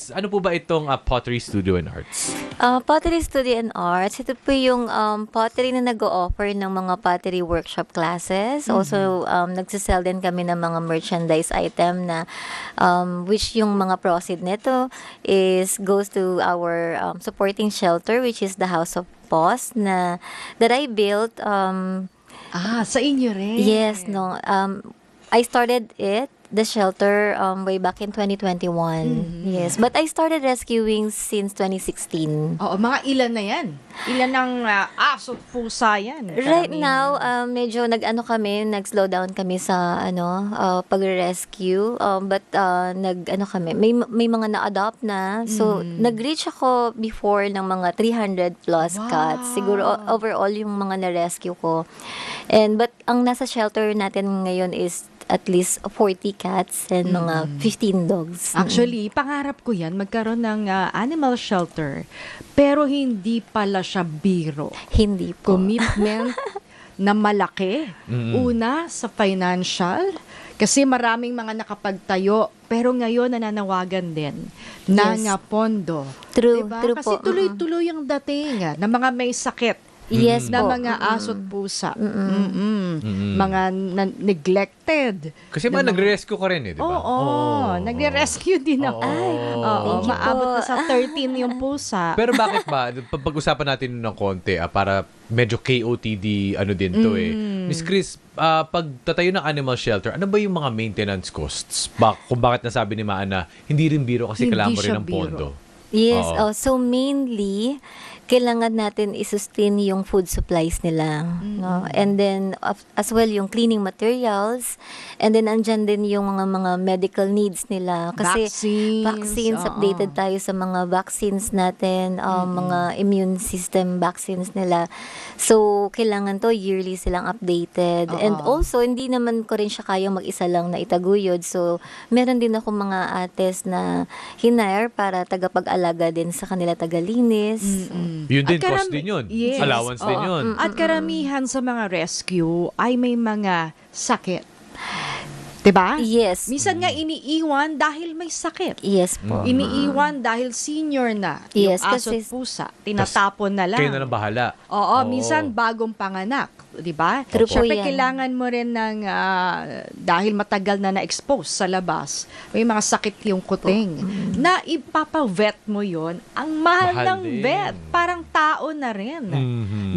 Chris, ano po ba itong Pottery Studio and Arts? Pottery Studio and Arts, ito po yung pottery na nag-o-offer ng mga pottery workshop classes. Also, nagsisell din kami ng mga merchandise item na which yung mga proceed nito goes to our supporting shelter, which is the House of Pause that I built. Sa inyo rin. Yes, no. I started the shelter way back in 2021. Yes, but I started rescuing since 2016. Oo, mga ilan na yan? Ilan ng aso at pusa yan? Right now, medyo nag-slow down kami sa pag-rescue. But kami, may mga na-adopt na. So, nag-reach ako before ng mga 300 plus cats. Siguro overall yung mga na-rescue ko. But ang nasa shelter natin ngayon is at least 40 cats and mga 15 dogs. Actually, pangarap ko yan, magkaroon ng animal shelter. Pero hindi pala siya biro. Hindi po. Commitment na malaki. Una, sa financial. Kasi maraming mga nakapagtayo. Pero ngayon, nananawagan din ng pondo. True, Diba? true Kasi po. tuloy-tuloy ang dating ng mga may sakit. Yes Na po. mga aso at pusa. Mga neglected. Kasi nagre-rescue ka rin di ba? Oo, nagre-rescue din ako. Ay, Oo, thank you maabot po. na sa 13 yung pusa. Pero bakit ba? Pag-usapan natin ng konti para medyo KOTD din to Miss Chris, pagtatayo ng animal shelter, ano ba yung mga maintenance costs? Kung bakit nasabi ni Maan na hindi rin biro kasi Hindi kailangan mo rin siya ng biro. pondo? Yes, Oo. so mainly kailangan natin i-sustain yung food supplies nila, no? And then as well yung cleaning materials, and then andyan din yung mga medical needs nila kasi vaccines, oo. updated tayo sa mga vaccines natin, mga immune system vaccines nila. So kailangan to yearly silang updated. And also hindi naman ko rin siya kayang mag-isa lang na itaguyod. So meron din ako mga ates na hinire para tagapag-alaga din sa kanila, tagalinis. Yun din, At cost din yun. Yes. Allowance din Oo. yun. At karamihan sa mga rescue ay may mga sakit. Diba? Yes. Minsan nga iniiwan dahil may sakit. Yes po. Iniiwan dahil senior na. Yes, yung aso kasi- at pusa. Tinatapon na lang. Kayo na lang bahala. Oo, minsan bagong panganak. Diba? True po Siyempre, yan. kailangan mo rin ng, dahil matagal na na-expose sa labas, may mga sakit yung kuting, na ipapa-vet mo yon. Ang mahal Mahal ng din. vet. Parang tao na rin.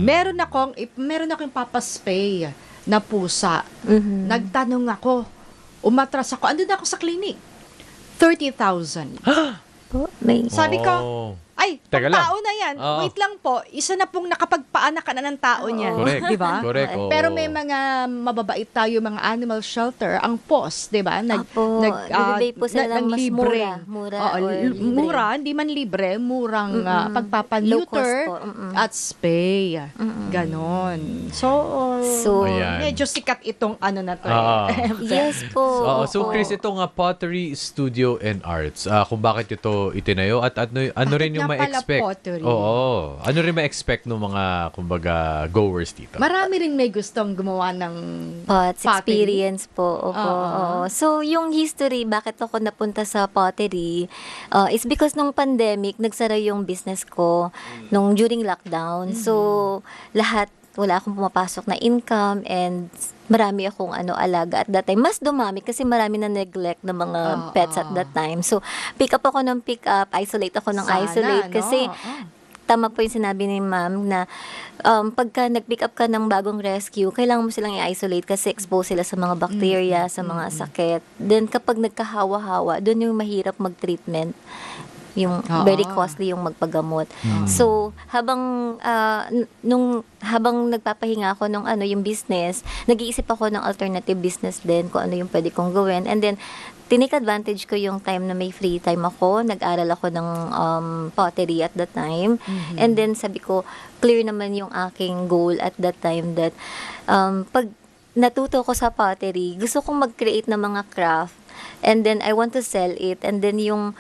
Meron akong papaspay na pusa. Nagtanong ako, umatras ako, andun ako sa clinic. 30,000. Po, may Sabi ko, Oo. ay, Teka lang. tao na yan. Oo. Wait lang po, isa na pong nakapagpaanak ka na ng tao niyan. Correct. Di ba? Correct. oo. Pero may mga mababait tayo, mga animal shelter, ang POS, di ba? Apo, nagbibigay po sila ng mas libre. mura Oo, or libre. mura, hindi man libre, murang Low pagpapaneuter cost po. at spay. Ganon. So, Ayan. medyo sikat itong na to. Ah. Yes po. So opo. Chris, itong Pottery Studio and Arts, kung bakit ito itinayo at ano rin yung nga pala ma-expect? pottery? Oo. Ano rin ma-expect ng mga, kumbaga, goers dito? Marami rin may gustong gumawa ng Pots pottery. experience po. Opo. Oo. So, yung history, bakit ako napunta sa pottery, is because nung pandemic, nagsara yung business ko during lockdown. So, wala akong pumapasok na income and marami akong alaga at that time. Mas dumami kasi marami na neglect ng mga pets at that time. So, pick up ako ng pick up, isolate ako ng Sana, isolate no? kasi tama po yung sinabi ni ma'am na pagka nag-pick up ka ng bagong rescue, kailangan mo silang i-isolate kasi expose sila sa mga bacteria, sa mga sakit. Then kapag nagkahawa-hawa, doon yung mahirap mag-treatment. Yung very costly yung magpagamot. So, habang nagpapahinga ako nung yung business, nag-iisip ako ng alternative business din kung ano yung pwede kong gawin. And then, tinake advantage ko yung time na may free time ako. Nag-aral ako ng pottery at that time. And then, sabi ko, clear naman yung aking goal at that time that pag natuto ko sa pottery, gusto kong mag-create ng mga craft. And then I want to sell it, and then yung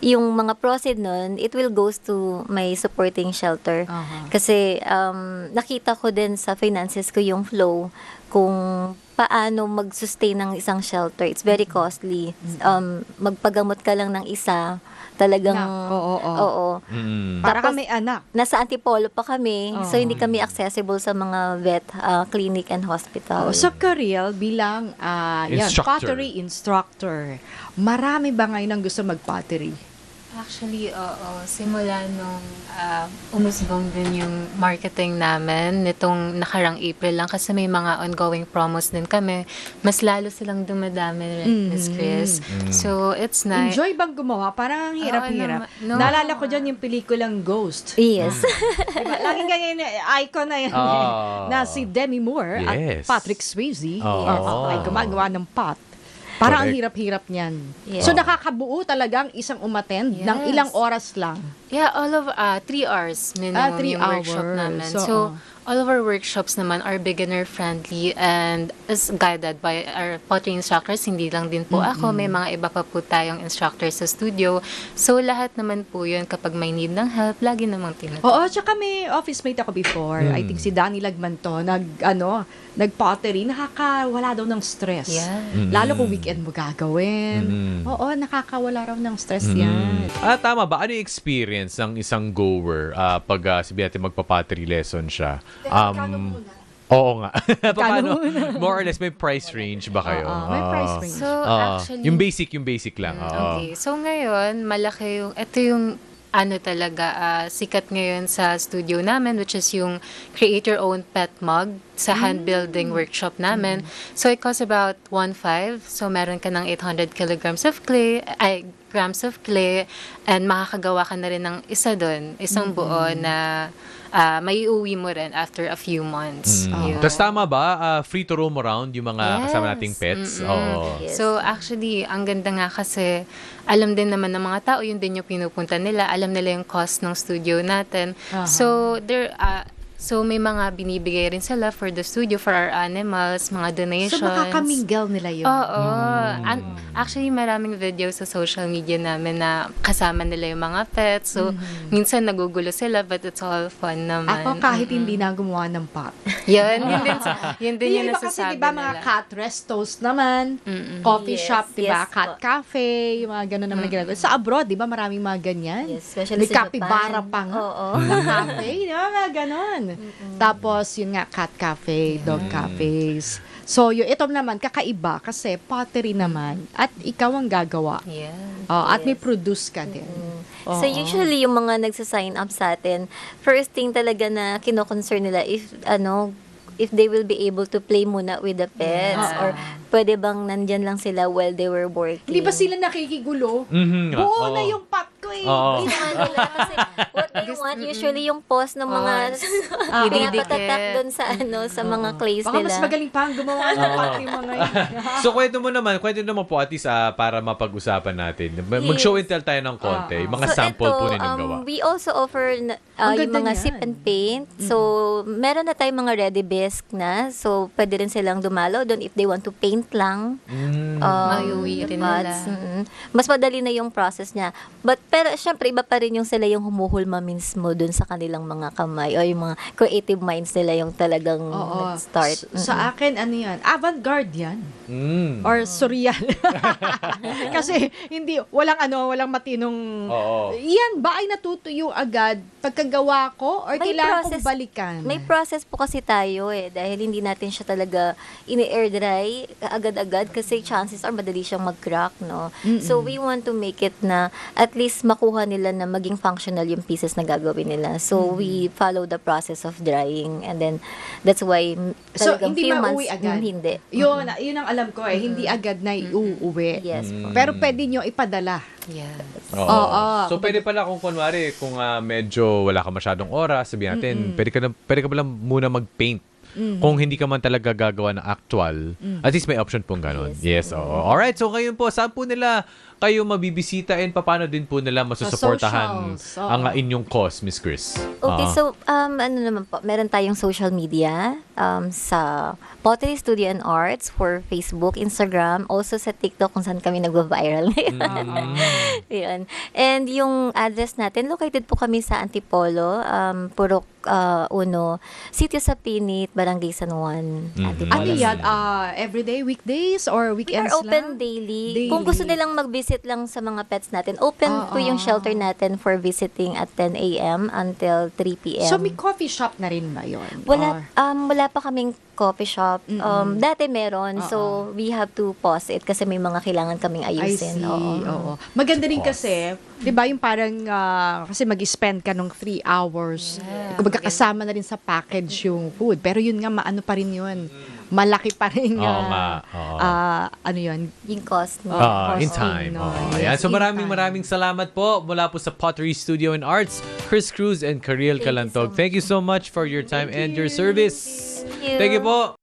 mga proceed nun, it will goes to my supporting shelter. Kasi nakita ko din sa finances ko yung flow kung paano mag-sustain ng isang shelter. It's very costly. Magpagamot ka lang ng isa, Talagang, Nako, oo. oo. Mm. Para Tapos, kami anak. Nasa Antipolo pa kami, so Oo. hindi kami accessible sa mga vet clinic and hospital. Sa Karel, bilang Instructor. pottery instructor, marami ba ngayon ang gusto mag-pottery? Actually, oo. Simula nung umusbong din yung marketing namin nitong nakarang April lang kasi may mga ongoing promos din kami. Mas lalo silang dumadami rin, Miss Chris. So, it's nice. Enjoy bang gumawa? Parang ang hirap-hirap. no. Naalala ko dyan yung pelikulang Ghost. Yes. Diba? Laging ganyan, icon na yan. Ah. Na si Demi Moore Yes. at Patrick Swayze Oh. ay gumagawa ng pot. Parang ang Correct. hirap-hirap niyan. Yes. So nakakabuo talagang isang umattend ng Yes. ilang oras lang. Yeah, all of 3 hours minimum 3 yung workshop hours. namin. So, So, all of our workshops naman are beginner-friendly and is guided by our pottery instructors. Hindi lang din po ako. May mga iba pa po tayong instructors sa studio. So, lahat naman po yun kapag may need ng help, lagi namang tinatawag. Oo, tsaka may office mate ako before. I think si Danny Lagmanto, nag-pottery, nakakawala daw ng stress. Yeah. Lalo kung weekend mo gagawin. Oo, nakakawala raw ng stress yan. Tama ba? Ano yung experience ng isang goer pag sabihin natin magpa-pottery lesson siya? Oo nga. Paano? More or less, may price range ba kayo? Oo, may price range. So, actually... yung basic lang. Okay. So, ngayon, malaki yung... Ito yung talaga, sikat ngayon sa studio namin, which is yung create your own pet mug sa hand building workshop namin. So, it costs about 1.5. So, meron ka ng 800 kilograms of clay, grams of clay, and makakagawa ka na rin ng isa doon, isang buo na may uwi mo rin after a few months. Yun. Tapos tama ba? Free to roam around yung mga Yes. kasama nating pets? Oo. Yes. So, actually, ang ganda nga kasi alam din naman ng mga tao, yun din yung pinupunta nila. Alam nila yung cost ng studio natin. So, so may mga binibigay rin sila for the studio, for our animals, mga donations. So, makakamingle nila yun. Oo. Actually, maraming videos sa social media namin na kasama nila yung mga pets. So, minsan nagugulo sila, but it's all fun naman. Ako kahit hindi na gumawa ng pot. Yun din yung Iba kasi, nasasabi diba, mga nila. cat restos naman, coffee Yes, shop, diba, yes cat po. cafe, yung mga ganun naman na ginagawa. Sa abroad, diba, maraming mga ganyan. Yes, especially May sa capybara Japan. pa nga. Oo. Na cafe, diba, mga ganun. Tapos, yun nga, cat cafe, dog cafes. So, ito naman, kakaiba kasi pottery naman at ikaw ang gagawa. Yeah. At may produce ka din. So usually yung mga nagsa-sign up sa atin, first thing talaga na kino-concern nila if they will be able to play muna with the pets or pwede bang nandyan lang sila while they were working. Hindi ba sila nakikigulo? Mhm. Buo Oo. na yung pot ko eh. Oo. Hindi naman nila kasi what they want usually yung pause ng mga pinapatatak doon sa mga clays Baka nila. mas magaling pa ang gumawa ng pot yung mga yun. So, kwento mo po at least para mapag-usapan natin. Mag-show and tell tayo ng konti. Yung mga sample ito, po ninyong gawa. we also offer Ang yung ganda mga niyan. sip and paint. So, meron na tayong mga ready bisque na. So, pwede rin silang dumalaw doon if they want to paint lang. Maiuwi rin nila. Mas madali na yung process niya. Pero syempre, iba pa rin yung sila yung humuhulma mismo doon sa kanilang mga kamay o yung mga creative minds nila yung talagang Oo. start. Sa akin, ano yan? Avant-garde yan. Or surreal. Kasi walang matinong... Oo. Yan ba ay natutuyo agad pagkagawa ko or May kailangan process- kong balikan? May process po kasi tayo dahil hindi natin siya talaga ini-air dry agad-agad kasi chances are madali siyang mag-crack, no? So we want to make it na at least makuha nila na maging functional yung pieces na gagawin nila. So we follow the process of drying and then that's why So, talagang hindi few mauwi months, agad? Hindi. Yun ang alam ko hindi agad na iuuwi. Yes po. Pero pwede nyo ipadala. Yeah. Oo. Oo. So, pwede pala kung kunwari, kung medyo wala ka masyadong oras, sabihin natin, pwede ka pala muna mag-paint. Kung hindi ka man talaga gagawa ng actual, at least may option pong ganun. Yes, oo. Alright, so ngayon po, saan po nila kayo mabibisita and paano din po nila masusuportahan socials, oo. ang inyong cause, Miss Chris? Okay, so ano naman po, meron tayong social media sa Pottery Studio and Arts for Facebook, Instagram, also sa TikTok kung saan kami nagva-viral ngayon. Yun. And yung address natin, located po kami sa Antipolo, Purok 1, Sitio Sapinit, Barangay San Juan, Antipolo. Ano yan? Everyday, weekdays or We weekends are open lang? daily. Daily. Kung gusto nilang mag-visit visit lang sa mga pets natin. Open po yung shelter natin for visiting at 10 a.m. until 3 p.m. So, may coffee shop na rin ba yun? Wala pa kaming coffee shop. Dati meron. So, we have to pause it kasi may mga kailangan kaming I ayusin. see. Oo. Oo. Maganda rin kasi, 'di ba, yung parang kasi mag-spend ka ng 3 hours. Kumbaga kasama na rin sa package yung food. Pero yun nga, maano pa rin yun. Malaki pa rin Oo nga. Oo. ano yun? Yung cost mo. In Costing, time. no? Ayan. Yes, So in maraming salamat po mula po sa Pottery Studio and Arts, Chris Cruz and Cariel Thank you so Calantog. much. Thank you so much for your time and your service. Thank you. Thank you po.